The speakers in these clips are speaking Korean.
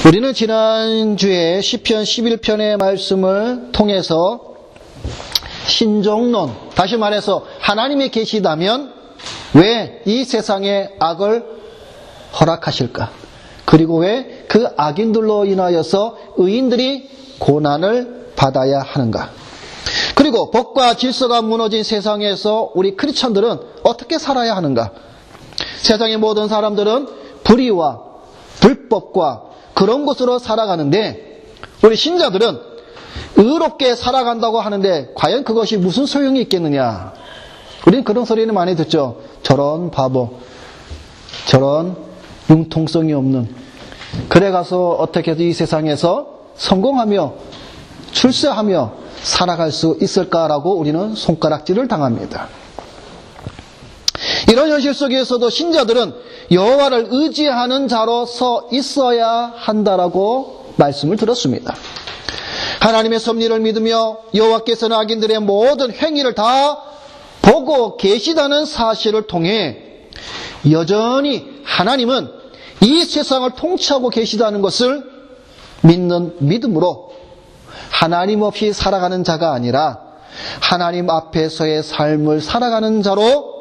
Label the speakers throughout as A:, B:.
A: 우리는 지난주에 시편 11편의 말씀을 통해서 신종론, 다시 말해서 하나님이 계시다면 왜 이 세상에 악을 허락하실까? 그리고 왜 그 악인들로 인하여서 의인들이 고난을 받아야 하는가? 그리고 법과 질서가 무너진 세상에서 우리 크리스천들은 어떻게 살아야 하는가? 세상의 모든 사람들은 불의와 불법과 그런 곳으로 살아가는데 우리 신자들은 의롭게 살아간다고 하는데 과연 그것이 무슨 소용이 있겠느냐? 우리는 그런 소리는 많이 듣죠. 저런 바보, 저런 융통성이 없는, 그래 가서 어떻게 해서 이 세상에서 성공하며 출세하며 살아갈 수 있을까라고 우리는 손가락질을 당합니다. 이런 현실 속에서도 신자들은 여호와를 의지하는 자로 서 있어야 한다라고 말씀을 들었습니다. 하나님의 섭리를 믿으며 여호와께서는 악인들의 모든 행위를 다 보고 계시다는 사실을 통해 여전히 하나님은 이 세상을 통치하고 계시다는 것을 믿는 믿음으로 하나님 없이 살아가는 자가 아니라 하나님 앞에서의 삶을 살아가는 자로,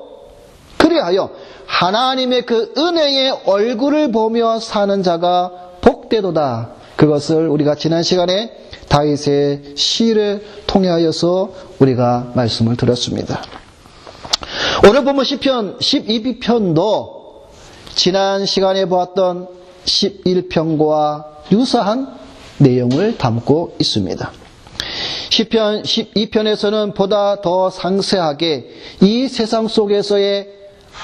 A: 그리하여 하나님의 그 은혜의 얼굴을 보며 사는 자가 복되도다. 그것을 우리가 지난 시간에 다윗의 시를 통하여서 우리가 말씀을 드렸습니다. 오늘 보면 시편 12편도 지난 시간에 보았던 11편과 유사한 내용을 담고 있습니다. 시편 12편에서는 보다 더 상세하게 이 세상 속에서의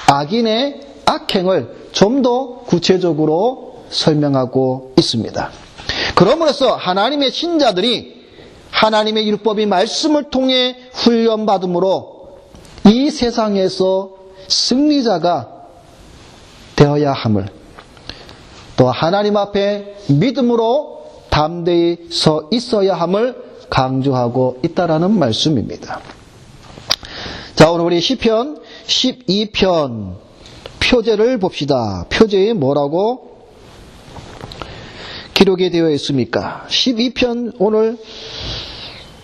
A: 악인의 악행을 좀 더 구체적으로 설명하고 있습니다. 그러므로써 하나님의 신자들이 하나님의 율법이 말씀을 통해 훈련받음으로 이 세상에서 승리자가 되어야 함을, 또 하나님 앞에 믿음으로 담대히 서 있어야 함을 강조하고 있다라는 말씀입니다. 자, 오늘 우리 시편 12편 표제를 봅시다. 표제에 뭐라고 기록이 되어 있습니까? 12편 오늘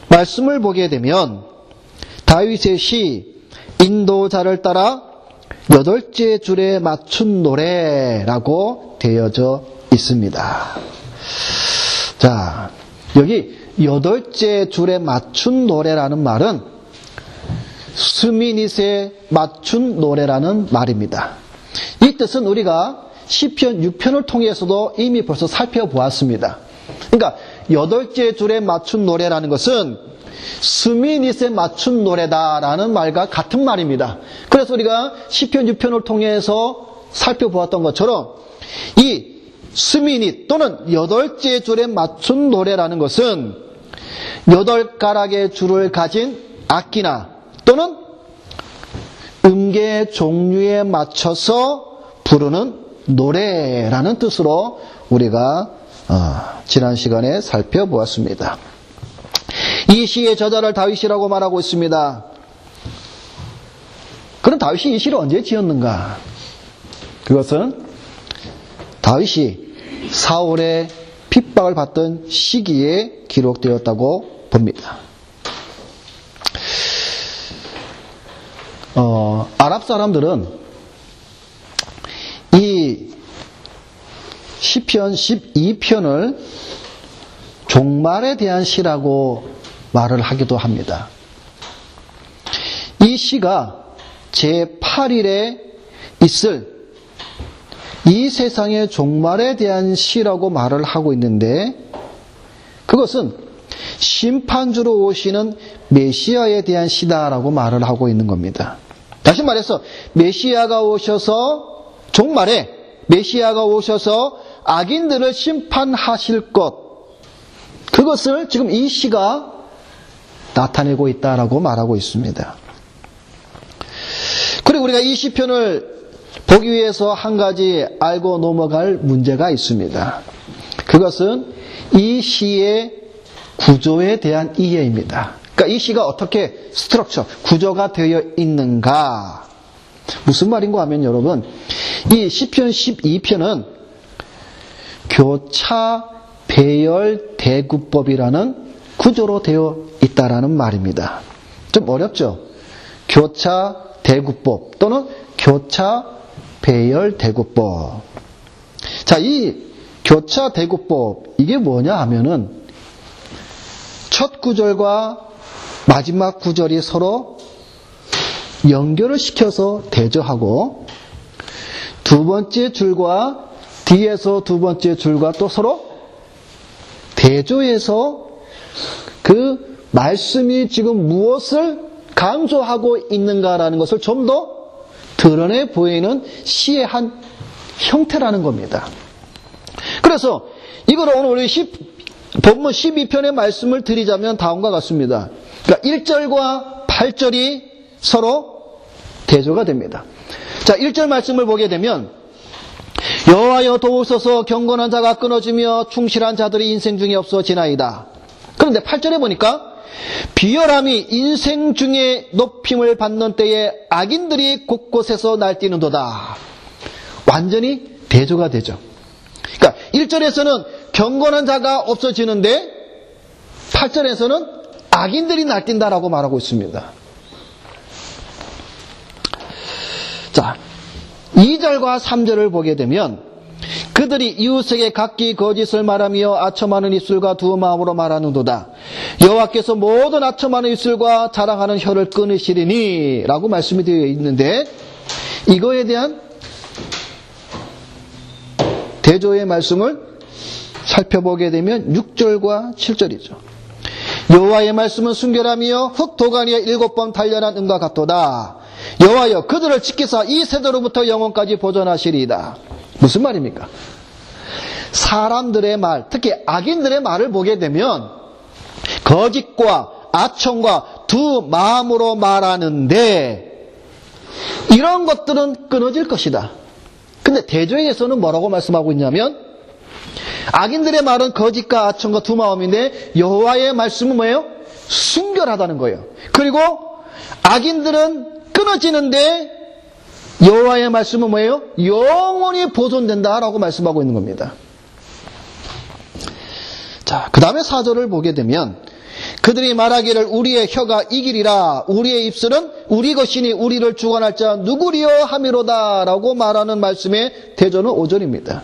A: 말씀을 보게 되면 다윗의 시 인도자를 따라 8째 줄에 맞춘 노래라고 되어져 있습니다. 자, 여기 8째 줄에 맞춘 노래라는 말은 스미닛에 맞춘 노래라는 말입니다. 이 뜻은 우리가 시편 6편을 통해서도 이미 벌써 살펴보았습니다. 그러니까 8째 줄에 맞춘 노래라는 것은 스미닛에 맞춘 노래다라는 말과 같은 말입니다. 그래서 우리가 시편 6편을 통해서 살펴보았던 것처럼 이 스미닛 또는 8째 줄에 맞춘 노래라는 것은 8가락의 줄을 가진 악기나 또는 음계 종류에 맞춰서 부르는 노래라는 뜻으로 우리가 지난 시간에 살펴보았습니다. 이 시의 저자를 다윗이라고 말하고 있습니다. 그럼 다윗이 이 시를 언제 지었는가? 그것은 다윗이 사울의 핍박을 받던 시기에 기록되었다고 봅니다. 아랍 사람들은 이 시편 12편을 종말에 대한 시라고 말을 하기도 합니다. 이 시가 제8일에 있을 이 세상의 종말에 대한 시라고 말을 하고 있는데, 그것은 심판주로 오시는 메시아에 대한 시다라고 말을 하고 있는 겁니다. 다시 말해서 메시아가 오셔서 종말에 메시아가 오셔서 악인들을 심판하실 것, 그것을 지금 이 시가 나타내고 있다라고 말하고 있습니다. 그리고 우리가 이 시편을 보기 위해서 한 가지 알고 넘어갈 문제가 있습니다. 그것은 이 시의 구조에 대한 이해입니다. 그러니까 이 시가 어떻게 스트럭처, 구조가 되어 있는가? 무슨 말인가 하면 여러분, 이 시편 12편은 교차 배열 대구법이라는 구조로 되어 있다라는 말입니다. 좀 어렵죠? 교차 대구법 또는 교차 배열 대구법. 자, 이 교차 대구법 이게 뭐냐 하면은 첫 구절과 마지막 구절이 서로 연결을 시켜서 대조하고 두 번째 줄과 뒤에서 두 번째 줄과 또 서로 대조해서 그 말씀이 지금 무엇을 강조하고 있는가라는 것을 좀 더 드러내 보이는 시의 한 형태라는 겁니다. 그래서 이걸 오늘 우리 본문 12편의 말씀을 드리자면 다음과 같습니다. 그러니까 1절과 8절이 서로 대조가 됩니다. 자, 1절 말씀을 보게 되면 여호와여 도우소서 경건한 자가 끊어지며 충실한 자들이 인생 중에 없어지나이다. 그런데 8절에 보니까 비열함이 인생 중에 높임을 받는 때에 악인들이 곳곳에서 날뛰는도다. 완전히 대조가 되죠. 그러니까 1절에서는 경건한 자가 없어지는데 8절에서는 악인들이 날뛴다라고 말하고 있습니다. 자, 2절과 3절을 보게 되면 그들이 이웃에게 각기 거짓을 말하며 아첨하는 입술과 두 마음으로 말하는도다. 여호와께서 모든 아첨하는 입술과 자랑하는 혀를 끊으시리니 라고 말씀이 되어 있는데 이거에 대한 대조의 말씀을 살펴보게 되면 6절과 7절이죠. 여호와의 말씀은 순결하며 흑도가니에 7번 단련한 은과 같도다. 여호와여 그들을 지키사 이 세대로부터 영원까지 보존하시리이다. 무슨 말입니까? 사람들의 말, 특히 악인들의 말을 보게 되면 거짓과 아첨과 두 마음으로 말하는데 이런 것들은 끊어질 것이다. 근데 대조에서는 뭐라고 말씀하고 있냐면 악인들의 말은 거짓과 아첨과 두 마음인데 여호와의 말씀은 뭐예요? 순결하다는 거예요. 그리고 악인들은 끊어지는데 여호와의 말씀은 뭐예요? 영원히 보존된다라고 말씀하고 있는 겁니다. 자, 그 다음에 4절을 보게 되면 그들이 말하기를 우리의 혀가 이기리라 우리의 입술은 우리 것이니 우리를 주관할 자 누구리요 하미로다 라고 말하는 말씀의 대조는 5절입니다.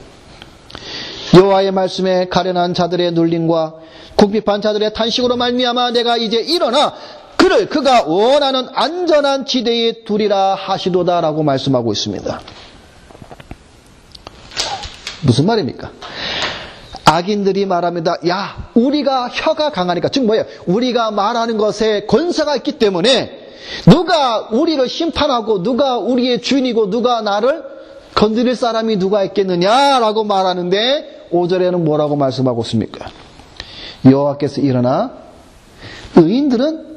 A: 여호와의 말씀에 가련한 자들의 눌림과 궁핍한 자들의 탄식으로 말미암아 내가 이제 일어나 그를 그가 원하는 안전한 지대에 두리라 하시도다 라고 말씀하고 있습니다. 무슨 말입니까? 악인들이 말합니다. 야, 우리가 혀가 강하니까, 즉 뭐예요? 우리가 말하는 것에 권세가 있기 때문에 누가 우리를 심판하고 누가 우리의 주인이고 누가 나를 건드릴 사람이 누가 있겠느냐라고 말하는데 5절에는 뭐라고 말씀하고 있습니까? 여호와께서 일어나 의인들은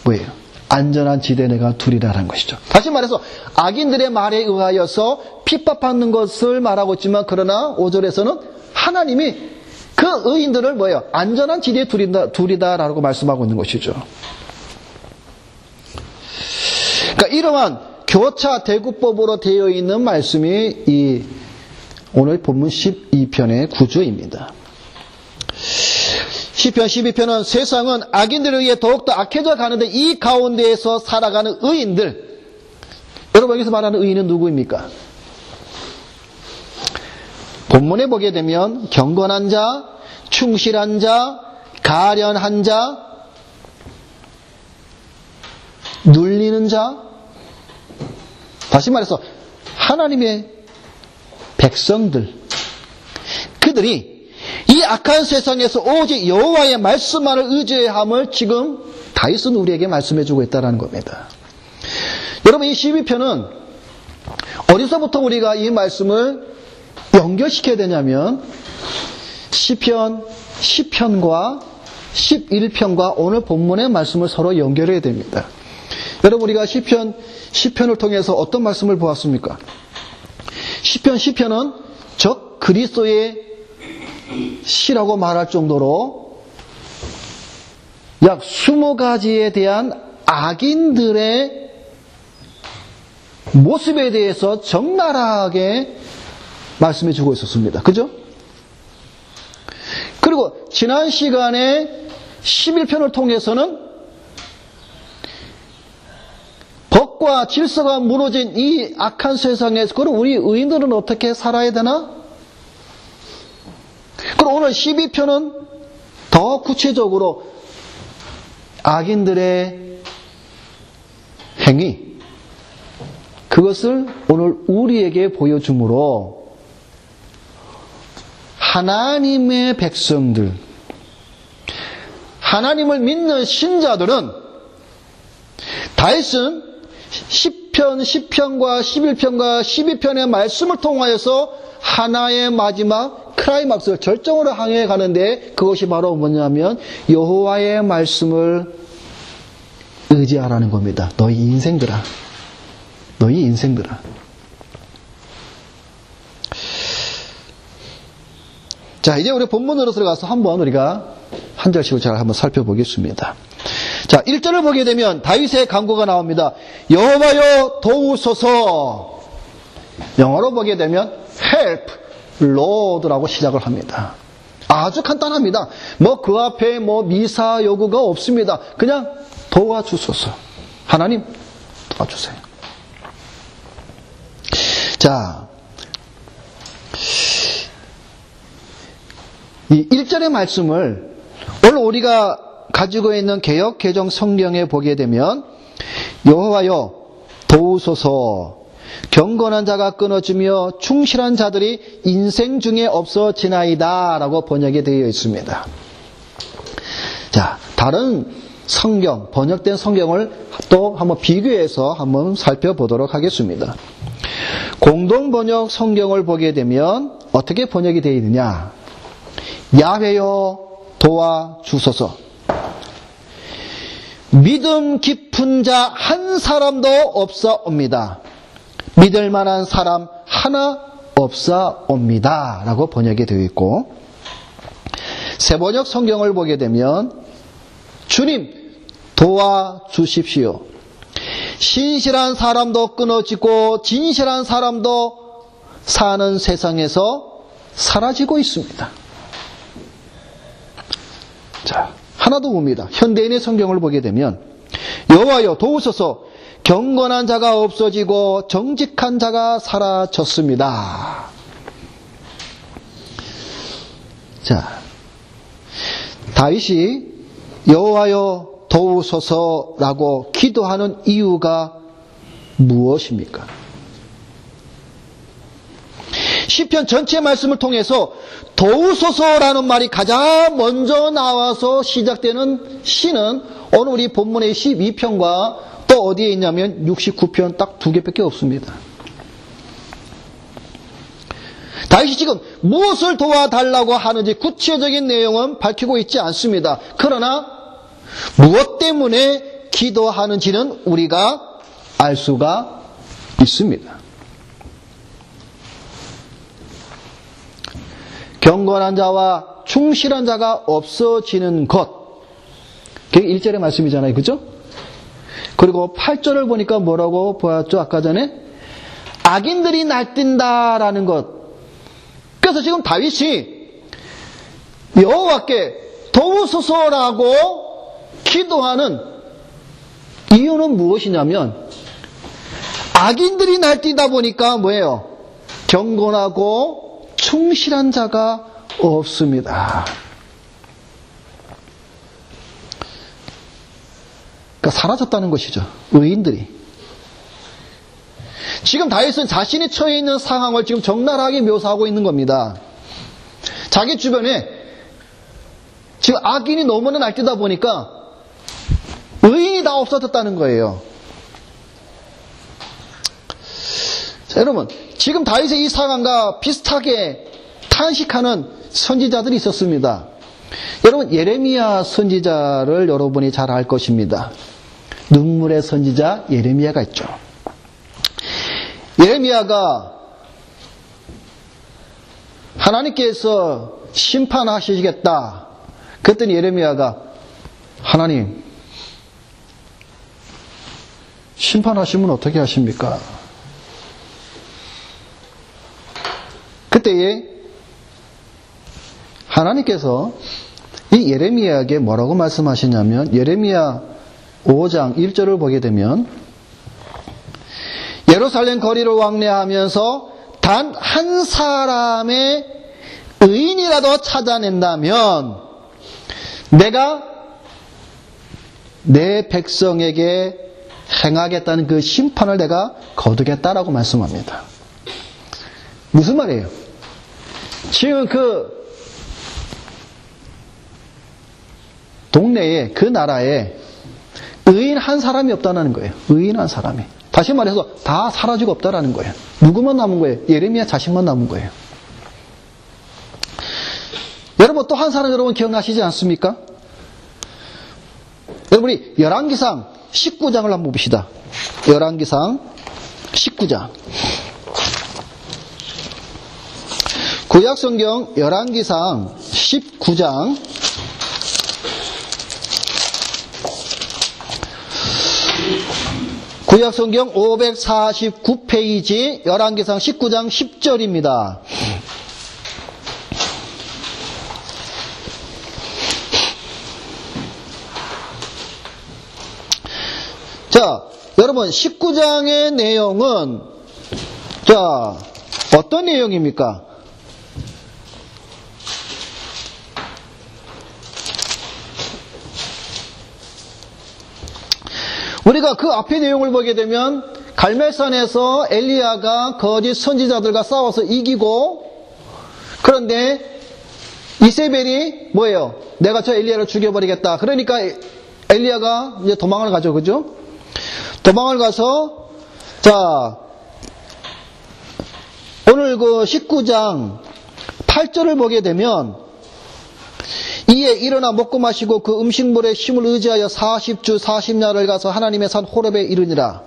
A: 뭐예요? 안전한 지대에 내가 두리라는 것이죠. 다시 말해서 악인들의 말에 의하여서 핍박받는 것을 말하고 있지만 그러나 5절에서는 하나님이 그 의인들을 뭐예요? 안전한 지대에 두리다라고 말씀하고 있는 것이죠. 그러니까 이러한 교차 대구법으로 되어 있는 말씀이 이 오늘 본문 12편의 구조입니다. 시편 12편은 세상은 악인들에 의해 더욱더 악해져 가는데 이 가운데에서 살아가는 의인들, 여러분 여기서 말하는 의인은 누구입니까? 본문에 보게 되면 경건한 자, 충실한 자, 가련한 자, 눌리는 자, 다시 말해서 하나님의 백성들, 그들이 이 악한 세상에서 오직 여호와의 말씀만을 의지해야 함을 지금 다윗은 우리에게 말씀해주고 있다는 겁니다. 여러분 이 12편은 어디서부터 우리가 이 말씀을 연결시켜야 되냐면 시편 10편과 11편과 오늘 본문의 말씀을 서로 연결해야 됩니다. 여러분 우리가 시편 10편을 통해서 어떤 말씀을 보았습니까? 시편 10편은 적 그리스도의 시라고 말할 정도로 약 20가지에 대한 악인들의 모습에 대해서 적나라하게 말씀해 주고 있었습니다. 그죠? 지난 시간에 11편을 통해서는 법과 질서가 무너진 이 악한 세상에서 그럼 우리 의인들은 어떻게 살아야 되나? 그럼 오늘 12편은 더 구체적으로 악인들의 행위, 그것을 오늘 우리에게 보여주므로 하나님의 백성들, 하나님을 믿는 신자들은 다윗은 10편, 10편과 11편과 12편의 말씀을 통하여서 하나의 마지막 클라이막스, 절정으로 향해 가는데 그것이 바로 뭐냐면 여호와의 말씀을 의지하라는 겁니다. 너희 인생들아. 너희 인생들아. 자, 이제 우리 본문으로 들어가서 한번 우리가 한 절씩을 잘 한번 살펴보겠습니다. 자, 1절을 보게 되면 다윗의 간구가 나옵니다. 여호와여 도우소서. 영어로 보게 되면 help Lord라고 시작을 합니다. 아주 간단합니다. 뭐 그 앞에 뭐 미사 요구가 없습니다. 그냥 도와주소서. 하나님 도와주세요. 자, 이 1절의 말씀을 오늘 우리가 가지고 있는 개역 개정 성경에 보게 되면 여호와여 도우소서, 경건한 자가 끊어지며 충실한 자들이 인생 중에 없어지나이다 라고 번역이 되어 있습니다. 자, 다른 성경, 번역된 성경을 또 한번 비교해서 한번 살펴보도록 하겠습니다. 공동 번역 성경을 보게 되면 어떻게 번역이 되어 있느냐? 야훼여 도와주소서. 믿음 깊은 자 한 사람도 없사옵니다. 믿을 만한 사람 하나 없사옵니다 라고 번역이 되어 있고, 새번역 성경을 보게 되면 주님 도와주십시오. 신실한 사람도 끊어지고 진실한 사람도 사는 세상에서 사라지고 있습니다. 자, 하나 더 봅니다. 현대인의 성경을 보게 되면 여호와여 도우소서, 경건한 자가 없어지고 정직한 자가 사라졌습니다. 자, 다윗이 여호와여 도우소서라고 기도하는 이유가 무엇입니까? 시편 전체 말씀을 통해서 도우소서라는 말이 가장 먼저 나와서 시작되는 시는 오늘 우리 본문의 12편과 또 어디에 있냐면 69편 딱 두 개밖에 없습니다. 다윗이 지금 무엇을 도와달라고 하는지 구체적인 내용은 밝히고 있지 않습니다. 그러나 무엇 때문에 기도하는지는 우리가 알 수가 있습니다. 경건한 자와 충실한 자가 없어지는 것. 그게 1절의 말씀이잖아요. 그죠? 그리고 8절을 보니까 뭐라고 보았죠? 아까 전에 악인들이 날뛴다라는 것. 그래서 지금 다윗이 여호와께 도우소서라고 기도하는 이유는 무엇이냐면 악인들이 날뛰다 보니까 뭐예요? 경건하고 충실한 자가 없습니다. 그러니까 사라졌다는 것이죠. 의인들이. 지금 다윗은 자신이 처해 있는 상황을 지금 적나라하게 묘사하고 있는 겁니다. 자기 주변에 지금 악인이 너무나 날뛰다 보니까 의인이 다 없어졌다는 거예요. 자, 여러분, 지금 다윗의 이 상황과 비슷하게 탄식하는 선지자들이 있었습니다. 여러분, 예레미야 선지자를 여러분이 잘 알 것입니다. 눈물의 선지자 예레미야가 있죠. 예레미야가 하나님께서 심판하시겠다. 그랬더니 예레미야가 하나님, 심판하시면 어떻게 하십니까? 그때에 하나님께서 이 예레미야에게 뭐라고 말씀하시냐면 예레미야 5장 1절을 보게 되면 예루살렘 거리를 왕래하면서 단 한 사람의 의인이라도 찾아낸다면 내가 내 백성에게 행하겠다는 그 심판을 내가 거두겠다라고 말씀합니다. 무슨 말이에요? 지금 그 동네에 그 나라에 의인 한 사람이 없다는 거예요. 의인 한 사람이. 다시 말해서 다 사라지고 없다라는 거예요. 누구만 남은 거예요? 예레미야 자신만 남은 거예요. 여러분 또 한 사람 여러분 기억나시지 않습니까? 여러분이 열왕기상 19장을 한번 봅시다. 열왕기상 19장. 구약성경 열왕기상 19장 구약성경 549페이지 열왕기상 19장 10절입니다. 자, 여러분 19장의 내용은 자, 어떤 내용입니까? 우리가 그 앞의 내용을 보게 되면 갈멜산에서 엘리야가 거짓 선지자들과 싸워서 이기고 그런데 이세벨이 뭐예요? 내가 저 엘리야를 죽여버리겠다. 그러니까 엘리야가 이제 도망을 가죠. 그죠? 도망을 가서 자 오늘 그 19장 8절을 보게 되면 이에 일어나 먹고 마시고 그 음식물의 힘을 의지하여 40주 40야를 가서 하나님의 산 호렙에 이르니라.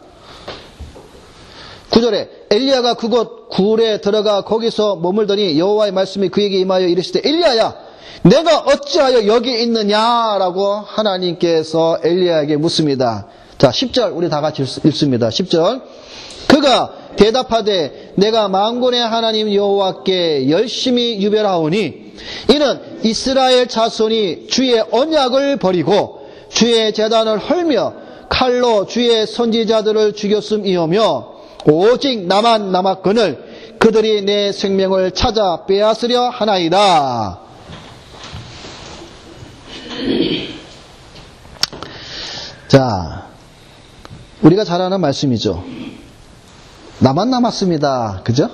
A: 9절에 엘리야가 그곳 굴에 들어가 거기서 머물더니 여호와의 말씀이 그에게 임하여 이르시되 엘리야야 내가 어찌하여 여기 있느냐라고 하나님께서 엘리야에게 묻습니다. 자 10절 우리 다 같이 읽습니다. 10절 그가 대답하되 내가 만군의 하나님 여호와께 열심히 유별하오니 이는 이스라엘 자손이 주의 언약을 버리고 주의 제단을 헐며 칼로 주의 선지자들을 죽였음이오며 오직 나만 남았거늘 그들이 내 생명을 찾아 빼앗으려 하나이다. 자, 우리가 잘 아는 말씀이죠. 나만 남았습니다. 그죠?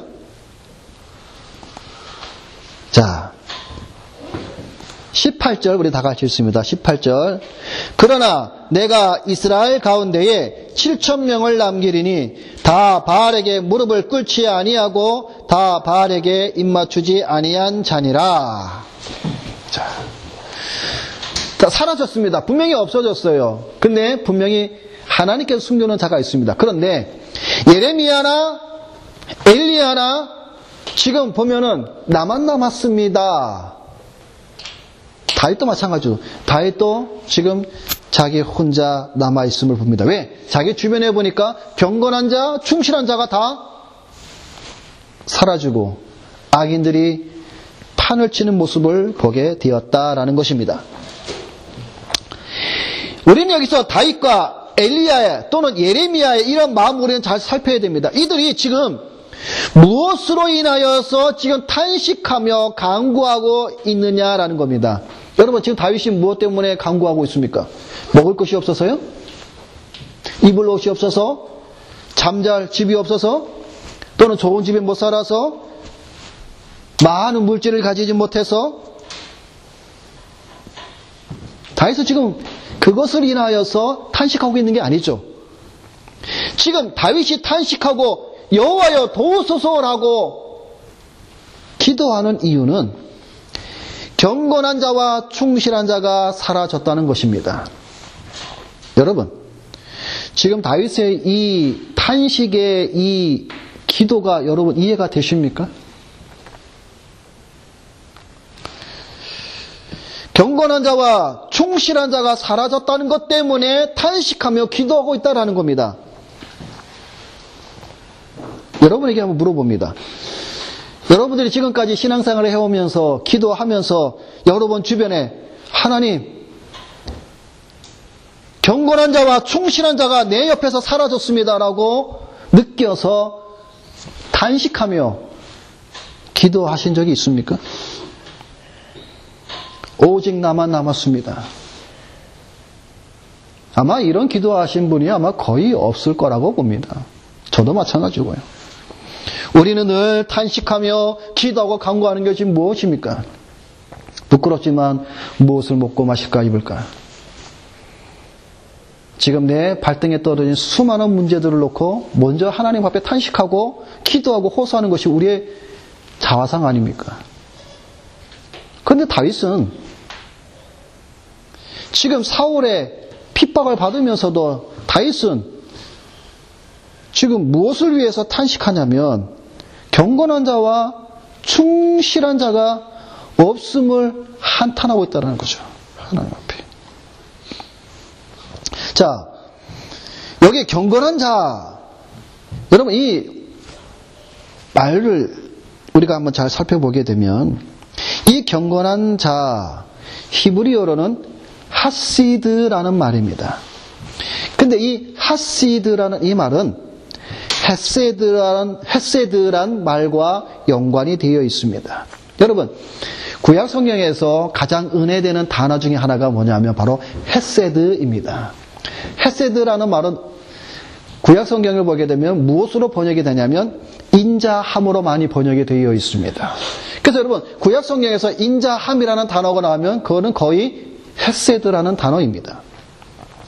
A: 자 18절 우리 다 같이 읽습니다. 18절 그러나 내가 이스라엘 가운데에 7,000명을 남기리니 다 바알에게 무릎을 꿇지 아니하고 다 바알에게 입맞추지 아니한 자니라. 자, 사라졌습니다. 분명히 없어졌어요. 근데 분명히 하나님께서 숨겨놓은 자가 있습니다. 그런데 예레미야나 엘리야나 지금 보면은 나만 남았습니다. 다윗도 마찬가지로 다윗도 지금 자기 혼자 남아있음을 봅니다. 왜? 자기 주변에 보니까 경건한 자, 충실한 자가 다 사라지고 악인들이 판을 치는 모습을 보게 되었다라는 것입니다. 우리는 여기서 다윗과 엘리야의 또는 예레미야의 이런 마음을 우리는 잘 살펴야 됩니다. 이들이 지금 무엇으로 인하여서 지금 탄식하며 간구하고 있느냐라는 겁니다. 여러분 지금 다윗이 무엇 때문에 간구하고 있습니까? 먹을 것이 없어서요? 입을 옷이 없어서? 잠잘 집이 없어서? 또는 좋은 집에 못 살아서? 많은 물질을 가지지 못해서? 다윗은 지금 그것을 인하여서 탄식하고 있는 게 아니죠. 지금 다윗이 탄식하고 여호와여 도우소서라고 기도하는 이유는 경건한 자와 충실한 자가 사라졌다는 것입니다. 여러분, 지금 다윗의 이 탄식의 이 기도가 여러분 이해가 되십니까? 경건한 자와 충실한 자가 사라졌다는 것 때문에 탄식하며 기도하고 있다는 겁니다. 여러분에게 한번 물어봅니다. 여러분들이 지금까지 신앙생활을 해오면서 기도하면서 여러분 주변에 하나님, 경건한 자와 충실한 자가 내 옆에서 사라졌습니다라고 느껴서 단식하며 기도하신 적이 있습니까? 오직 나만 남았습니다. 아마 이런 기도하신 분이 아마 거의 없을 거라고 봅니다. 저도 마찬가지고요. 우리는 늘 탄식하며 기도하고 간구하는 것이 무엇입니까? 부끄럽지만 무엇을 먹고 마실까 입을까? 지금 내 발등에 떨어진 수많은 문제들을 놓고 먼저 하나님 앞에 탄식하고 기도하고 호소하는 것이 우리의 자화상 아닙니까? 그런데 다윗은 지금 사울의 핍박을 받으면서도 다윗은 지금 무엇을 위해서 탄식하냐면 경건한 자와 충실한 자가 없음을 한탄하고 있다는 거죠. 하나님 앞에. 자, 여기 경건한 자, 여러분 이 말을 우리가 한번 잘 살펴보게 되면 이 경건한 자, 히브리어로는 하시드라는 말입니다. 근데 이 하시드라는 이 말은 헤세드란 말과 연관이 되어 있습니다. 여러분, 구약 성경에서 가장 은혜되는 단어 중에 하나가 뭐냐면 바로 헤세드입니다. 헤세드라는 말은 구약 성경을 보게 되면 무엇으로 번역이 되냐면 인자함으로 많이 번역이 되어 있습니다. 그래서 여러분, 구약 성경에서 인자함이라는 단어가 나오면 그거는 거의 헤세드라는 단어입니다.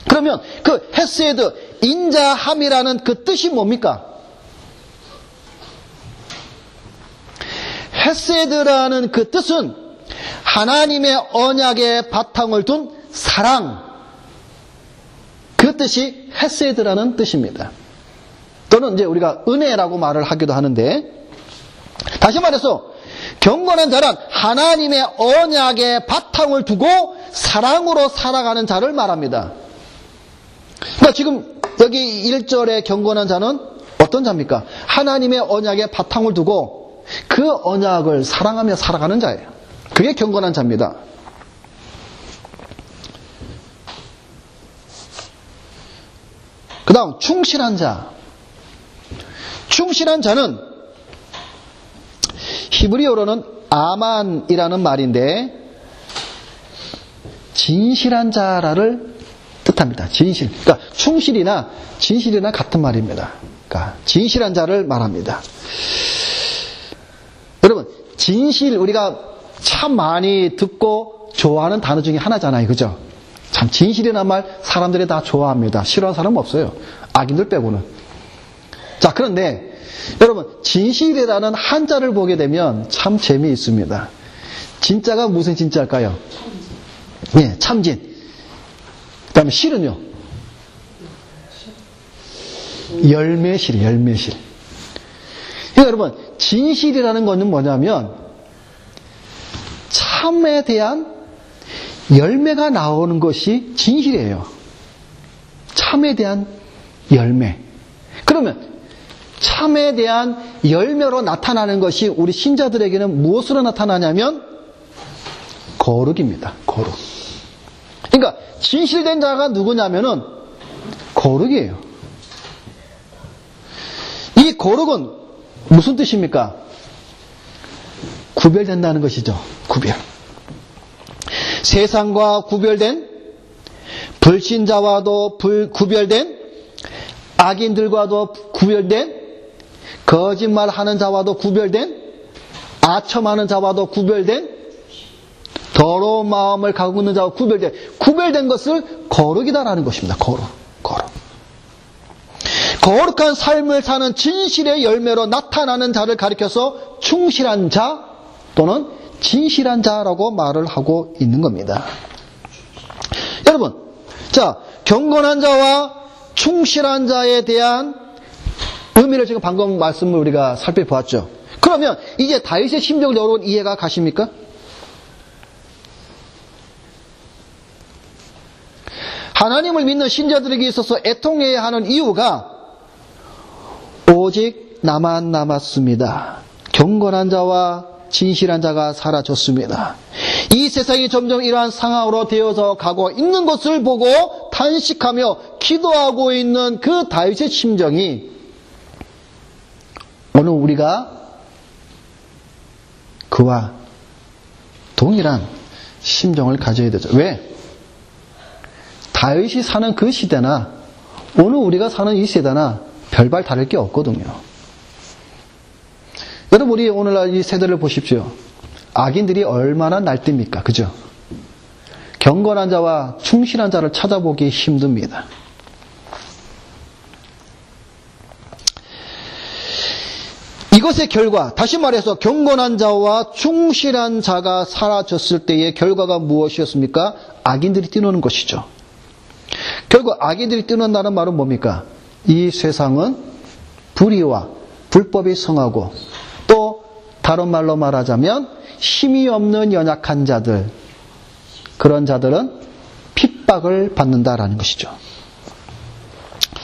A: 그러면 그 헤세드, 인자함이라는 그 뜻이 뭡니까? 헤세드라는 그 뜻은 하나님의 언약에 바탕을 둔 사랑, 그 뜻이 헤세드라는 뜻입니다. 또는 이제 우리가 은혜라고 말을 하기도 하는데, 다시 말해서 경건한 자란 하나님의 언약에 바탕을 두고 사랑으로 살아가는 자를 말합니다. 그러니까 지금 여기 1절의 경건한 자는 어떤 자입니까? 하나님의 언약에 바탕을 두고 그 언약을 사랑하며 살아가는 자예요. 그게 경건한 자입니다. 그 다음 충실한 자. 충실한 자는 히브리어로는 아만이라는 말인데 진실한 자라를 뜻합니다. 진실. 그러니까 충실이나 진실이나 같은 말입니다. 그러니까 진실한 자를 말합니다. 여러분, 진실 우리가 참 많이 듣고 좋아하는 단어 중에 하나잖아요. 그죠? 참 진실이라는 말 사람들이 다 좋아합니다. 싫어하는 사람은 없어요. 악인들 빼고는. 자, 그런데 여러분, 진실이라는 한자를 보게 되면 참 재미있습니다. 진짜가 무슨 진짜일까요? 예, 참진. 그 다음에 실은요? 열매실, 열매실. 그러니까 여러분, 진실이라는 것은 뭐냐면 참에 대한 열매가 나오는 것이 진실이에요. 참에 대한 열매. 그러면 참에 대한 열매로 나타나는 것이 우리 신자들에게는 무엇으로 나타나냐면 거룩입니다. 거룩. 그러니까 진실된 자가 누구냐면은 거룩이에요. 이 거룩은 무슨 뜻입니까? 구별된다는 것이죠. 구별. 세상과 구별된, 불신자와도 구별된, 악인들과도 구별된, 거짓말하는 자와도 구별된, 아첨하는 자와도 구별된, 더러운 마음을 갖고 있는 자와 구별된 것을 거룩이다라는 것입니다. 거룩. 거룩한 삶을 사는 진실의 열매로 나타나는 자를 가리켜서 충실한 자 또는 진실한 자라고 말을 하고 있는 겁니다. 여러분, 자, 경건한 자와 충실한 자에 대한 의미를 지금 방금 말씀을 우리가 살펴보았죠. 그러면 이제 다윗의 심정을 여러분 이해가 가십니까? 하나님을 믿는 신자들에게 있어서 애통해야 하는 이유가 오직 나만 남았습니다. 경건한 자와 진실한 자가 사라졌습니다. 이 세상이 점점 이러한 상황으로 되어서 가고 있는 것을 보고 탄식하며 기도하고 있는 그 다윗의 심정이 오늘 우리가 그와 동일한 심정을 가져야 되죠. 왜? 다윗이 사는 그 시대나 오늘 우리가 사는 이 세대나 별반 다를 게 없거든요. 여러분, 우리 오늘날 이 세대를 보십시오. 악인들이 얼마나 날뛰입니까? 그죠? 경건한 자와 충실한 자를 찾아보기 힘듭니다. 이것의 결과, 다시 말해서 경건한 자와 충실한 자가 사라졌을 때의 결과가 무엇이었습니까? 악인들이 뛰노는 것이죠. 결국 악인들이 뛰는다는 말은 뭡니까? 이 세상은 불의와 불법이 성하고 또 다른 말로 말하자면 힘이 없는 연약한 자들, 그런 자들은 핍박을 받는다라는 것이죠.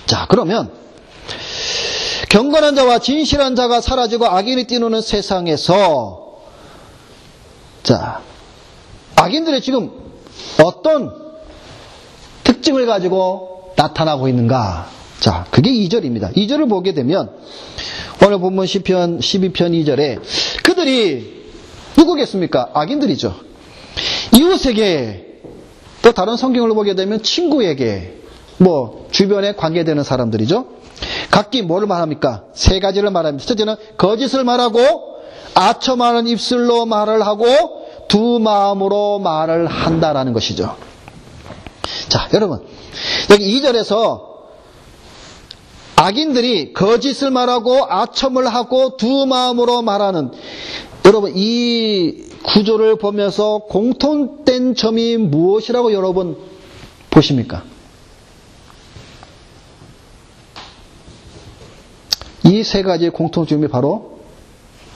A: 자, 그러면 경건한 자와 진실한 자가 사라지고 악인이 뛰노는 세상에서 자, 악인들이 지금 어떤 특징을 가지고 나타나고 있는가? 자, 그게 2절입니다. 2절을 보게 되면 오늘 본문 시편 12편 2절에 그들이 누구겠습니까? 악인들이죠. 이웃에게, 또 다른 성경을 보게 되면 친구에게, 주변에 관계되는 사람들이죠. 각기 뭐를 말합니까? 세 가지를 말합니다. 첫째는 거짓을 말하고 아첨하는 입술로 말을 하고 두 마음으로 말을 한다라는 것이죠. 자, 여러분, 여기 2절에서 악인들이 거짓을 말하고 아첨을 하고 두 마음으로 말하는, 여러분, 이 구조를 보면서 공통된 점이 무엇이라고 여러분 보십니까? 이 세 가지의 공통점이 바로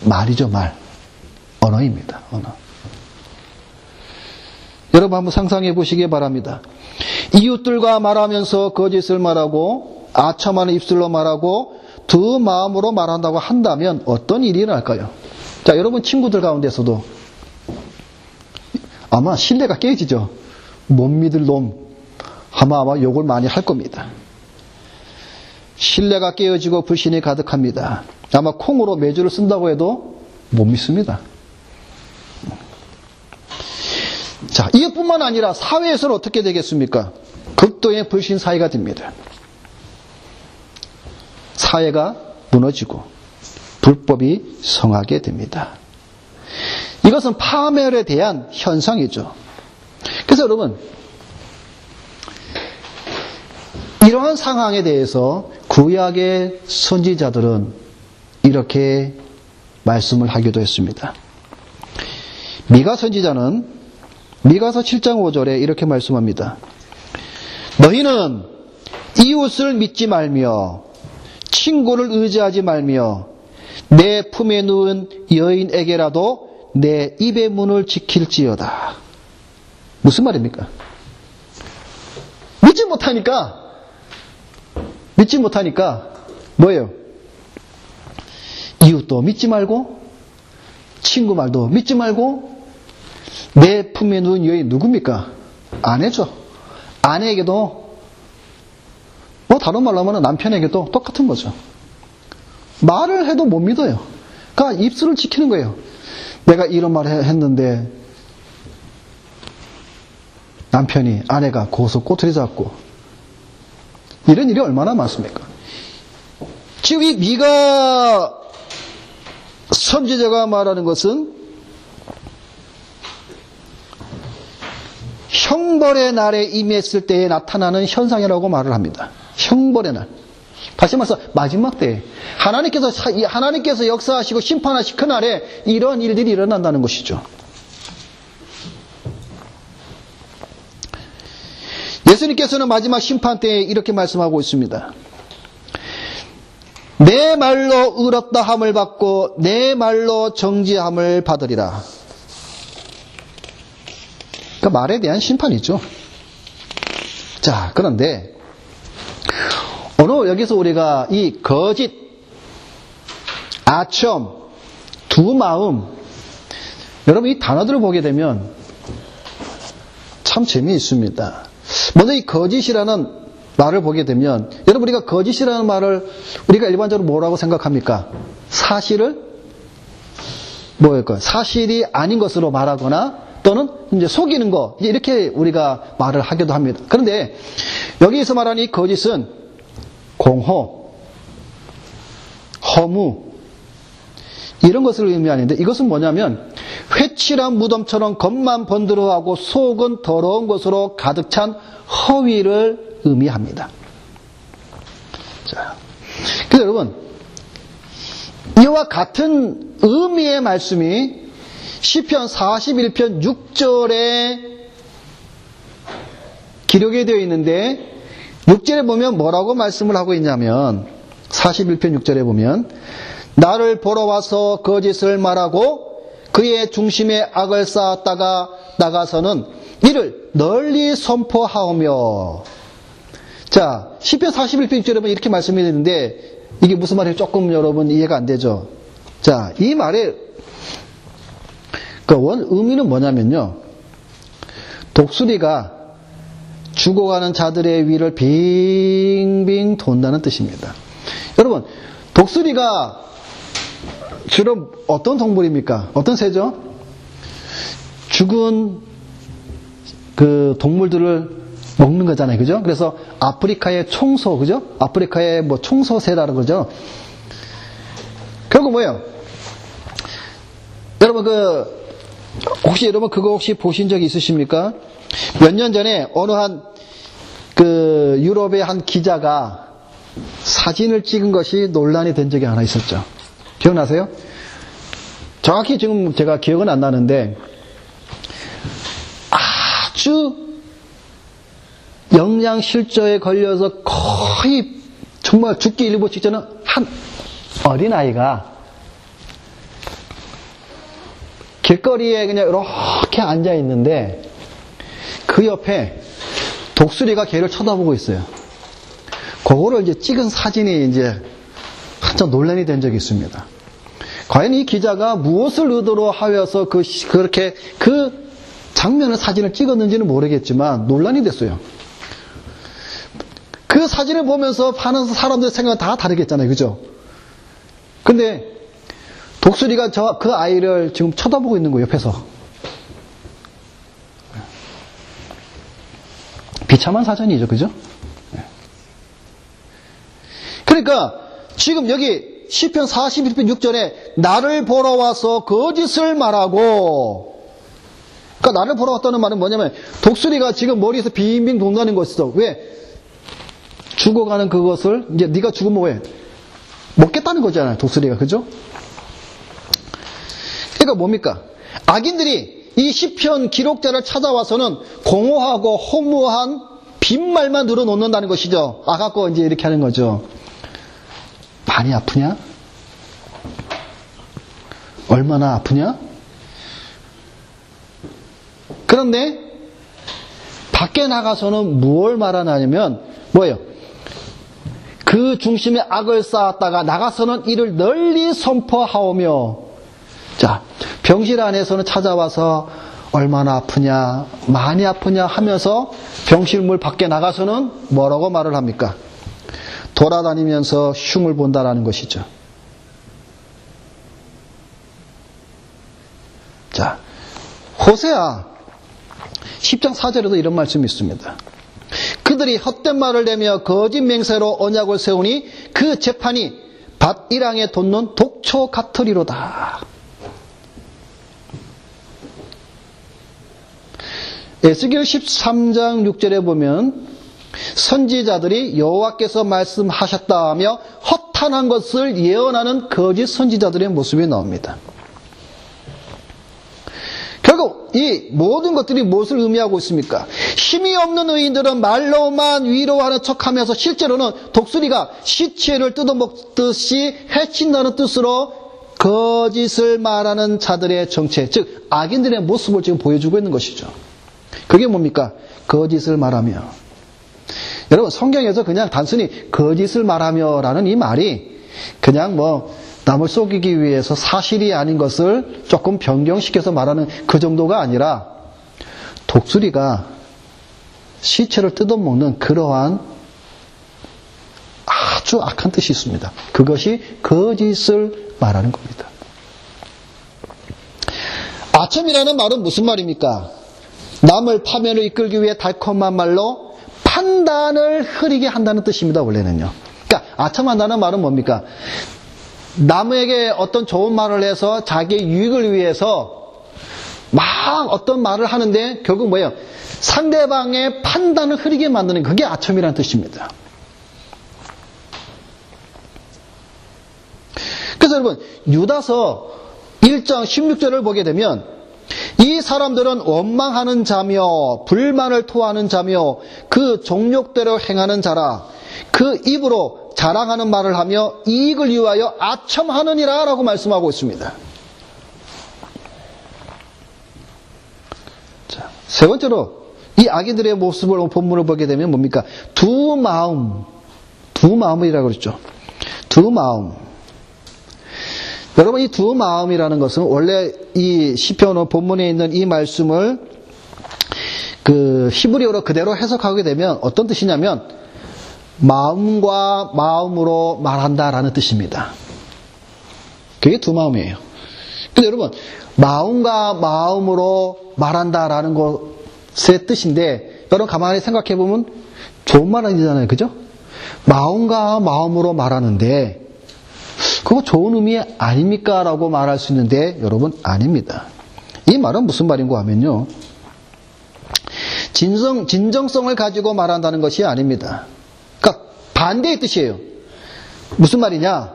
A: 말이죠, 말. 언어입니다, 언어. 여러분 한번 상상해 보시기 바랍니다. 이웃들과 말하면서 거짓을 말하고 아첨하는 입술로 말하고 두 마음으로 말한다고 한다면 어떤 일이 일어날까요? 자, 여러분 친구들 가운데서도 아마 신뢰가 깨지죠. 못 믿을 놈 아마 욕을 많이 할 겁니다. 신뢰가 깨어지고 불신이 가득합니다. 아마 콩으로 매주를 쓴다고 해도 못 믿습니다. 자, 이것뿐만 아니라 사회에서는 어떻게 되겠습니까? 극도의 불신 사회가 됩니다. 사회가 무너지고 불법이 성하게 됩니다. 이것은 파멸에 대한 현상이죠. 그래서 여러분, 이러한 상황에 대해서 구약의 선지자들은 이렇게 말씀을 하기도 했습니다. 미가 선지자는 미가서 7장 5절에 이렇게 말씀합니다. 너희는 이웃을 믿지 말며 친구를 의지하지 말며 내 품에 누운 여인에게라도 내 입의 문을 지킬지어다. 무슨 말입니까? 믿지 못하니까 뭐예요? 이웃도 믿지 말고 친구 말도 믿지 말고 내 품에 누운 여인 누굽니까? 아내죠. 아내에게도 다른 말로 하면 남편에게도 똑같은 거죠. 말을 해도 못 믿어요. 그러니까 입술을 지키는 거예요. 내가 이런 말을 했는데 남편이, 아내가 고소 꼬투리 잡고 이런 일이 얼마나 많습니까? 지금 이 미가 선지자가 말하는 것은 형벌의 날에 임했을 때에 나타나는 현상이라고 말을 합니다. 형벌의 날. 다시 말해서 마지막 때에 하나님께서 역사하시고 심판하실 그날에 이런 일들이 일어난다는 것이죠. 예수님께서는 마지막 심판 때에 이렇게 말씀하고 있습니다. 내 말로 의롭다 함을 받고 내 말로 정죄함을 받으리라. 그러니까 말에 대한 심판이죠. 자, 그런데 오늘 여기서 우리가 이 거짓, 아첨, 두 마음, 여러분 이 단어들을 보게 되면 참 재미있습니다. 먼저 이 거짓이라는 말을 보게 되면, 여러분, 우리가 거짓이라는 말을 우리가 일반적으로 뭐라고 생각합니까? 사실을 뭐일까요? 사실이 아닌 것으로 말하거나 또는 이제 속이는 거, 이렇게 우리가 말을 하기도 합니다. 그런데 여기서 말하는 이 거짓은 공호, 허무, 이런 것을 의미하는데, 이것은 뭐냐면 회칠한 무덤처럼 겉만 번드러하고 속은 더러운 것으로 가득 찬 허위를 의미합니다. 자, 그래서 여러분, 이와 같은 의미의 말씀이 시편 41편 6절에 기록이 되어 있는데, 6절에 보면 뭐라고 말씀을 하고 있냐면, 41편 6절에 보면, 나를 보러 와서 거짓을 말하고 그의 중심에 악을 쌓았다가 나가서는 이를 널리 선포하오며. 자, 시편 41편 6절에 보면 이렇게 말씀이 되는데, 이게 무슨 말이에요? 조금 여러분 이해가 안 되죠? 자, 이 말의 그 원 의미는 뭐냐면요, 독수리가 죽어가는 자들의 위를 빙빙 돈다는 뜻입니다. 여러분, 독수리가 주로 어떤 동물입니까? 어떤 새죠? 죽은 그 동물들을 먹는 거잖아요. 그죠? 그래서 아프리카의 총소, 그죠? 아프리카의 뭐 총소새라는 거죠. 결국 뭐예요? 여러분 혹시 여러분 그거 혹시 보신 적 있으십니까? 몇 년 전에 어느 유럽의 한 기자가 사진을 찍은 것이 논란이 된 적이 하나 있었죠. 기억나세요? 정확히 지금 제가 기억은 안 나는데, 아주 영양실조에 걸려서 거의 정말 죽기 일보 직전에 한 어린아이가 길거리에 그냥 이렇게 앉아 있는데, 그 옆에 독수리가 걔를 쳐다보고 있어요. 그거를 이제 찍은 사진이 이제 한참 논란이 된 적이 있습니다. 과연 이 기자가 무엇을 의도로 하여서 그렇게 그 장면의 사진을 찍었는지는 모르겠지만 논란이 됐어요. 그 사진을 보면서 하는 사람들의 생각은 다 다르겠잖아요. 그죠? 근데 독수리가 그 아이를 지금 쳐다보고 있는 거예요, 옆에서. 비참한 사전이죠. 그죠? 그러니까 지금 여기 시편 41편 6절에 나를 보러 와서 거짓을 말하고, 그러니까 나를 보러 왔다는 말은 뭐냐면 독수리가 지금 머리에서 빙빙 돈다는 것이죠. 왜? 죽어가는 그것을 이제 네가 죽으면 왜? 먹겠다는 거잖아요. 독수리가. 그죠? 그러니까 뭡니까? 악인들이 이 시편 기록자를 찾아와서는 공허하고 허무한 빈말만 늘어놓는다는 것이죠. 아갖고 이제 이렇게 하는 거죠. 많이 아프냐? 얼마나 아프냐? 그런데 밖에 나가서는 무엇을 말하냐면 뭐예요? 그 중심에 악을 쌓았다가 나가서는 이를 널리 선포하오며. 자, 병실 안에서는 찾아와서 얼마나 아프냐, 많이 아프냐 하면서 병실물 밖에 나가서는 뭐라고 말을 합니까? 돌아다니면서 흉을 본다라는 것이죠. 자, 호세아 10장 4절에도 이런 말씀이 있습니다. 그들이 헛된 말을 내며 거짓 맹세로 언약을 세우니 그 재판이 밭 일항에 돋는 독초 같으리로다. 에스겔 13장 6절에 보면 선지자들이 여호와께서 말씀하셨다며 허탄한 것을 예언하는 거짓 선지자들의 모습이 나옵니다. 결국 이 모든 것들이 무엇을 의미하고 있습니까? 힘이 없는 의인들은 말로만 위로하는 척하면서 실제로는 독수리가 시체를 뜯어먹듯이 해친다는 뜻으로 거짓을 말하는 자들의 정체, 즉 악인들의 모습을 지금 보여주고 있는 것이죠. 그게 뭡니까? 거짓을 말하며. 여러분, 성경에서 그냥 단순히 거짓을 말하며 라는 이 말이 그냥 남을 속이기 위해서 사실이 아닌 것을 조금 변경시켜서 말하는 그 정도가 아니라 독수리가 시체를 뜯어먹는 그러한 아주 악한 뜻이 있습니다. 그것이 거짓을 말하는 겁니다. 아첨이라는 말은 무슨 말입니까? 남을 파면을 이끌기 위해 달콤한 말로 판단을 흐리게 한다는 뜻입니다. 원래는요. 그러니까 아첨한다는 말은 뭡니까? 남에게 어떤 좋은 말을 해서 자기의 유익을 위해서 막 어떤 말을 하는데 결국 뭐예요? 상대방의 판단을 흐리게 만드는 그게 아첨이라는 뜻입니다. 그래서 여러분 유다서 1장 16절을 보게 되면 이 사람들은 원망하는 자며 불만을 토하는 자며 그 정욕대로 행하는 자라 그 입으로 자랑하는 말을 하며 이익을 위하여 아첨하느니라 라고 말씀하고 있습니다. 자, 세 번째로 이 악인들의 모습을 본문을 보게 되면 뭡니까? 두 마음이라고 그랬죠. 두 마음. 여러분 이 두 마음이라는 것은 원래 이 시편 본문에 있는 이 말씀을 그 히브리어로 그대로 해석하게 되면 어떤 뜻이냐면 마음과 마음으로 말한다라는 뜻입니다. 그게 두 마음이에요. 근데 여러분 마음과 마음으로 말한다라는 것의 뜻인데 여러분 가만히 생각해 보면 좋은 말 아니잖아요, 그죠? 마음과 마음으로 말하는데 그거 좋은 의미 아닙니까? 라고 말할 수 있는데 여러분 아닙니다. 이 말은 무슨 말인고 하면요. 진정성을 가지고 말한다는 것이 아닙니다. 그러니까 반대의 뜻이에요. 무슨 말이냐?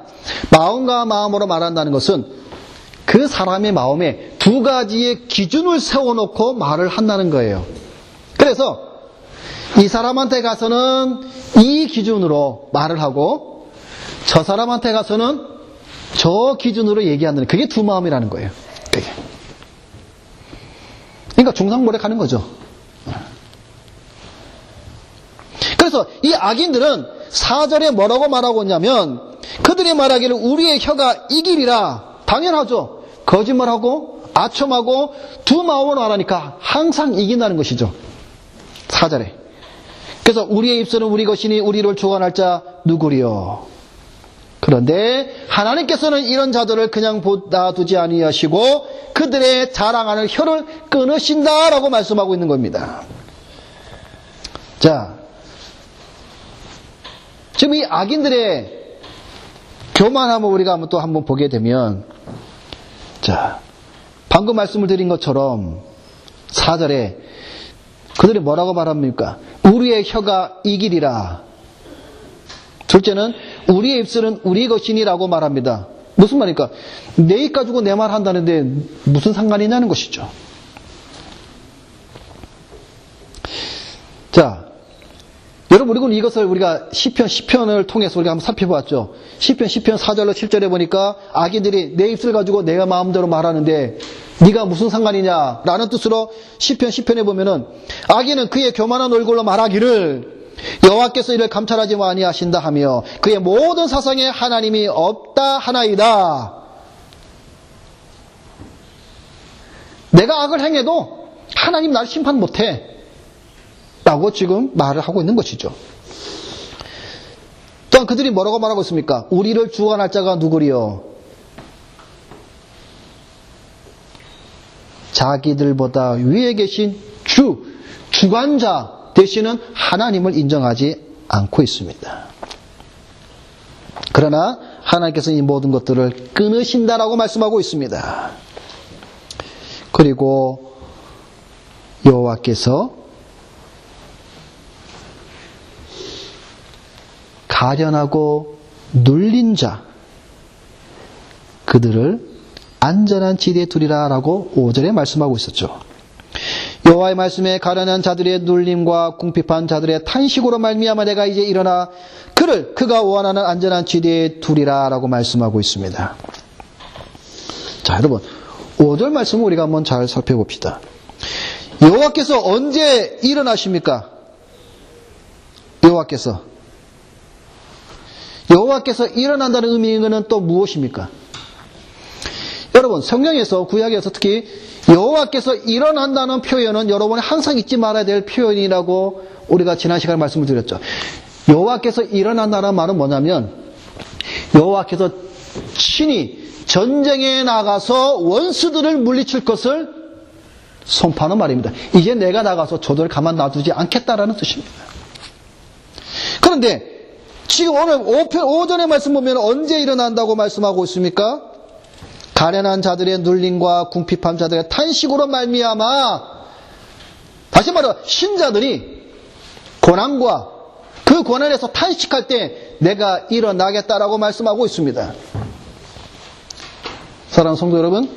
A: 마음과 마음으로 말한다는 것은 그 사람의 마음에 두 가지의 기준을 세워놓고 말을 한다는 거예요. 그래서 이 사람한테 가서는 이 기준으로 말을 하고 저 사람한테 가서는 저 기준으로 얘기한다는 그게 두 마음이라는 거예요. 그게. 그러니까 중상모략하는 거죠. 그래서 이 악인들은 4절에 뭐라고 말하고 있냐면 그들이 말하기를 우리의 혀가 이기리라. 당연하죠. 거짓말하고 아첨하고 두 마음으로 말하니까 항상 이긴다는 것이죠. 4절에. 그래서 우리의 입술은 우리 것이니 우리를 주관할 자 누구리요. 그런데 하나님께서는 이런 자들을 그냥 놔두지 아니하시고 그들의 자랑하는 혀를 끊으신다라고 말씀하고 있는 겁니다. 자, 지금 이 악인들의 교만함을 우리가 또 한번 보게 되면 자, 방금 말씀을 드린 것처럼 4절에 그들이 뭐라고 말합니까? 우리의 혀가 이기리라. 둘째는 우리의 입술은 우리 것이니라고 말합니다. 무슨 말입니까? 내 입 가지고 내 말 한다는데 무슨 상관이냐는 것이죠. 자, 여러분 우리는 이것을 우리가 시편을 통해서 우리가 한번 살펴보았죠. 시편 4절로 7절에 보니까 악인들이 내 입술 가지고 내가 마음대로 말하는데 네가 무슨 상관이냐 라는 뜻으로 시편에 보면은 악인은 그의 교만한 얼굴로 말하기를 여호와께서 이를 감찰하지 아니하신다 하며 그의 모든 사상에 하나님이 없다 하나이다. 내가 악을 행해도 하나님 나를 심판 못해 라고 지금 말을 하고 있는 것이죠. 또한 그들이 뭐라고 말하고 있습니까? 우리를 주관할 자가 누구리요? 자기들보다 위에 계신 주관자 되시는 하나님을 인정하지 않고 있습니다. 그러나 하나님께서는 이 모든 것들을 끊으신다라고 말씀하고 있습니다. 그리고 여호와께서 가련하고 눌린 자 그들을 안전한 지대에 두리라 라고 5절에 말씀하고 있었죠. 여호와의 말씀에 가련한 자들의 눌림과 궁핍한 자들의 탄식으로 말미암아 내가 이제 일어나 그가 원하는 안전한 지대에 두리라 라고 말씀하고 있습니다. 자, 여러분 5절 말씀을 우리가 한번 잘 살펴봅시다. 여호와께서 언제 일어나십니까? 여호와께서 일어난다는 의미는 또 무엇입니까? 여러분 성경에서 구약에서 특히 여호와께서 일어난다는 표현은 여러분이 항상 잊지 말아야 될 표현이라고 우리가 지난 시간에 말씀을 드렸죠. 여호와께서 일어난다는 말은 뭐냐면 여호와께서 친히 전쟁에 나가서 원수들을 물리칠 것을 선포하는 말입니다. 이제 내가 나가서 저들을 가만 놔두지 않겠다라는 뜻입니다. 그런데 지금 오늘 오전의 말씀 보면 언제 일어난다고 말씀하고 있습니까? 가련한 자들의 눌림과 궁핍한 자들의 탄식으로 말미암아, 다시 말해 신자들이 고난과 그 고난에서 탄식할 때 내가 일어나겠다라고 말씀하고 있습니다. 사랑하는 성도 여러분,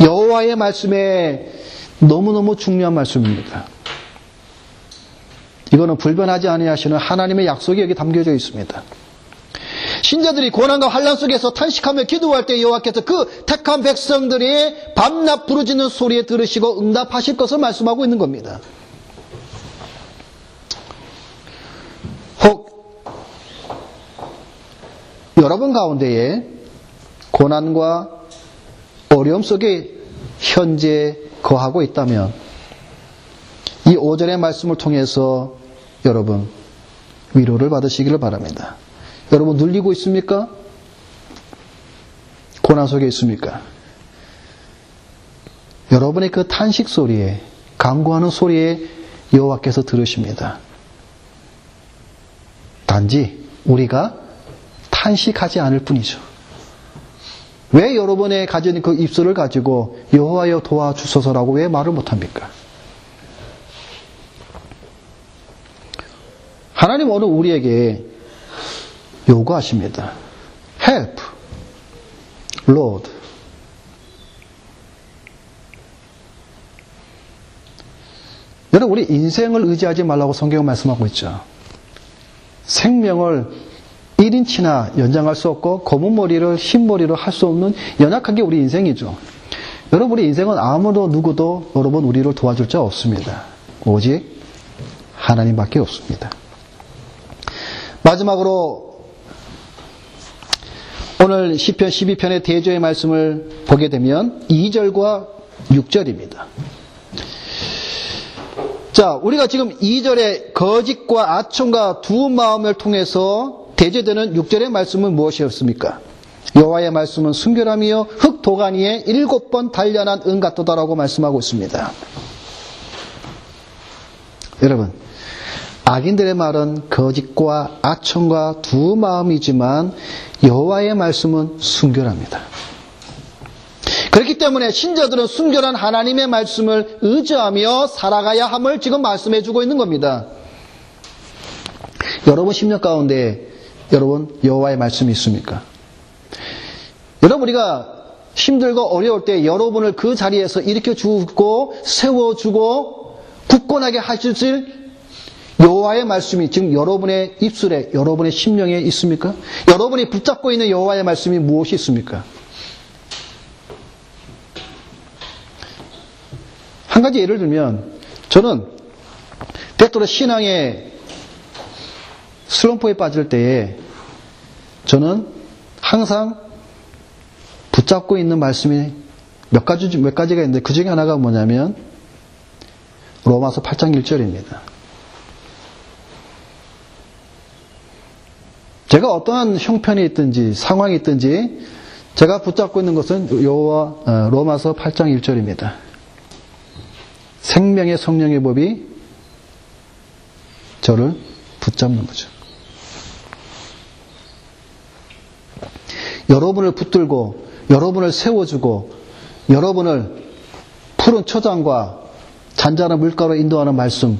A: 여호와의 말씀에 너무너무 중요한 말씀입니다. 이거는 불변하지 아니하시는 하나님의 약속이 여기 담겨져 있습니다. 신자들이 고난과 환난 속에서 탄식하며 기도할 때 여호와께서 그 택한 백성들이 밤낮 부르짖는 소리에 들으시고 응답하실 것을 말씀하고 있는 겁니다. 혹 여러분 가운데에 고난과 어려움 속에 현재 거하고 있다면 이 5절의 말씀을 통해서 여러분 위로를 받으시기를 바랍니다. 여러분 눌리고 있습니까? 고난 속에 있습니까? 여러분의 그 탄식 소리에, 간구하는 소리에 여호와께서 들으십니다. 단지 우리가 탄식하지 않을 뿐이죠. 왜 여러분의 가진 그 입술을 가지고 여호와여 도와주소서라고 왜 말을 못합니까? 하나님 오늘 우리에게 요구하십니다. Help, Lord. 여러분 우리 인생을 의지하지 말라고 성경은 말씀하고 있죠. 생명을 1인치나 연장할 수 없고 검은 머리를 흰 머리로 할 수 없는 연약한 게 우리 인생이죠. 여러분 우리 인생은 아무도 누구도 여러분 우리를 도와줄 자 없습니다. 오직 하나님밖에 없습니다. 마지막으로 오늘 시편 12편의 대조의 말씀을 보게 되면 2절과 6절입니다. 자, 우리가 지금 2절에 거짓과 아첨과 두 마음을 통해서 대제되는 6절의 말씀은 무엇이었습니까? 여호와의 말씀은 순결함이요 흙 도가니에 7번 단련한 은 같도다라고 말씀하고 있습니다. 여러분, 악인들의 말은 거짓과 아첨과 두 마음이지만 여호와의 말씀은 순결합니다. 그렇기 때문에 신자들은 순결한 하나님의 말씀을 의지하며 살아가야 함을 지금 말씀해 주고 있는 겁니다. 여러분 심령 가운데 여러분 여호와의 말씀이 있습니까? 여러분 우리가 힘들고 어려울 때 여러분을 그 자리에서 일으켜주고 세워주고 굳건하게 하실 여호와의 말씀이 지금 여러분의 입술에 여러분의 심령에 있습니까? 여러분이 붙잡고 있는 여호와의 말씀이 무엇이 있습니까? 한 가지 예를 들면 저는 때때로 신앙의 슬럼프에 빠질 때에 저는 항상 붙잡고 있는 말씀이 몇 가지가 있는데 그 중에 하나가 뭐냐면 로마서 8장 1절입니다. 제가 어떠한 형편이 있든지 상황이 있든지 제가 붙잡고 있는 것은 로마서 8장 1절입니다. 생명의 성령의 법이 저를 붙잡는 거죠. 여러분을 붙들고 여러분을 세워주고 여러분을 푸른 초장과 잔잔한 물가로 인도하는 말씀,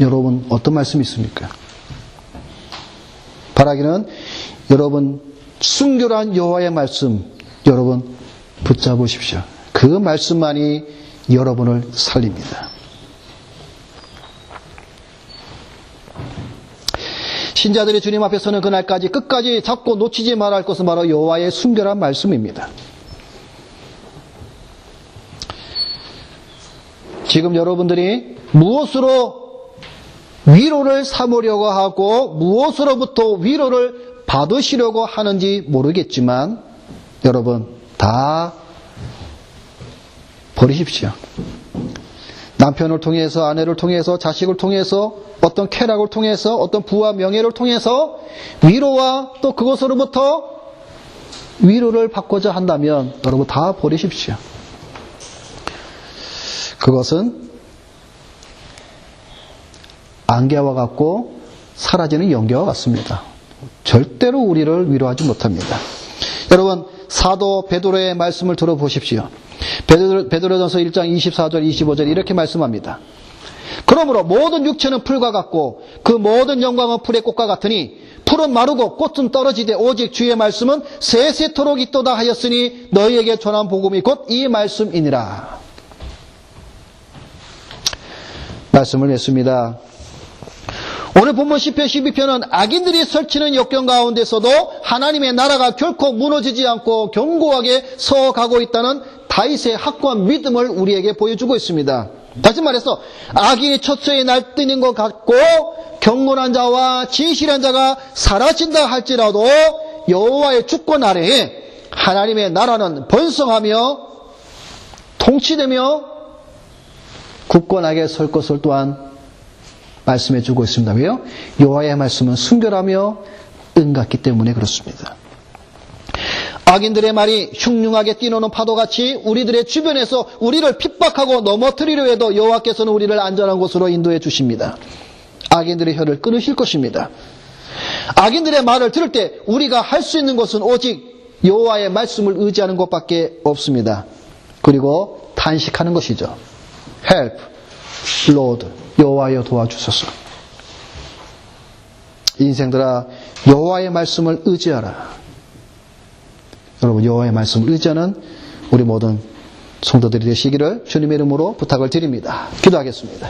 A: 여러분 어떤 말씀이 있습니까? 바라기는 여러분 순결한 여호와의 말씀 여러분 붙잡으십시오. 그 말씀만이 여러분을 살립니다. 신자들이 주님 앞에 서는 그날까지 끝까지 잡고 놓치지 말아야 할 것은 바로 여호와의 순결한 말씀입니다. 지금 여러분들이 무엇으로 위로를 삼으려고 하고 무엇으로부터 위로를 받으시려고 하는지 모르겠지만 여러분 다 버리십시오. 남편을 통해서, 아내를 통해서, 자식을 통해서, 어떤 쾌락을 통해서, 어떤 부와 명예를 통해서 위로와 또 그것으로부터 위로를 받고자 한다면 여러분 다 버리십시오. 그것은 안개와 같고 사라지는 연기와 같습니다. 절대로 우리를 위로하지 못합니다. 여러분, 사도 베드로의 말씀을 들어보십시오. 베드로전서 1장 24절 25절 이렇게 말씀합니다. 그러므로 모든 육체는 풀과 같고 그 모든 영광은 풀의 꽃과 같으니 풀은 마르고 꽃은 떨어지되 오직 주의 말씀은 세세토록 있도다 하였으니 너희에게 전한 복음이 곧 이 말씀이니라. 말씀을 냈습니다. 오늘 본문 시편 12편은 악인들이 설치는 역경 가운데서도 하나님의 나라가 결코 무너지지 않고 견고하게 서가고 있다는 다윗의 확고한 믿음을 우리에게 보여주고 있습니다. 다시 말해서 악인이 첫째에 날뛰는 것 같고 경건한 자와 진실한 자가 사라진다 할지라도 여호와의 주권 아래에 하나님의 나라는 번성하며 통치되며 굳건하게 설 것을 또한 말씀해 주고 있습니다. 왜요? 여호와의 말씀은 순결하며 은같기 때문에 그렇습니다. 악인들의 말이 흉흉하게 뛰노는 파도같이 우리들의 주변에서 우리를 핍박하고 넘어뜨리려 해도 여호와께서는 우리를 안전한 곳으로 인도해 주십니다. 악인들의 혀를 끊으실 것입니다. 악인들의 말을 들을 때 우리가 할 수 있는 것은 오직 여호와의 말씀을 의지하는 것밖에 없습니다. 그리고 탄식하는 것이죠. Help, Lord, 여호와여 도와주소서. 인생들아, 여호와의 말씀을 의지하라. 여러분, 여호와의 말씀을 의지하는 우리 모든 성도들이 되시기를 주님의 이름으로 부탁을 드립니다. 기도하겠습니다.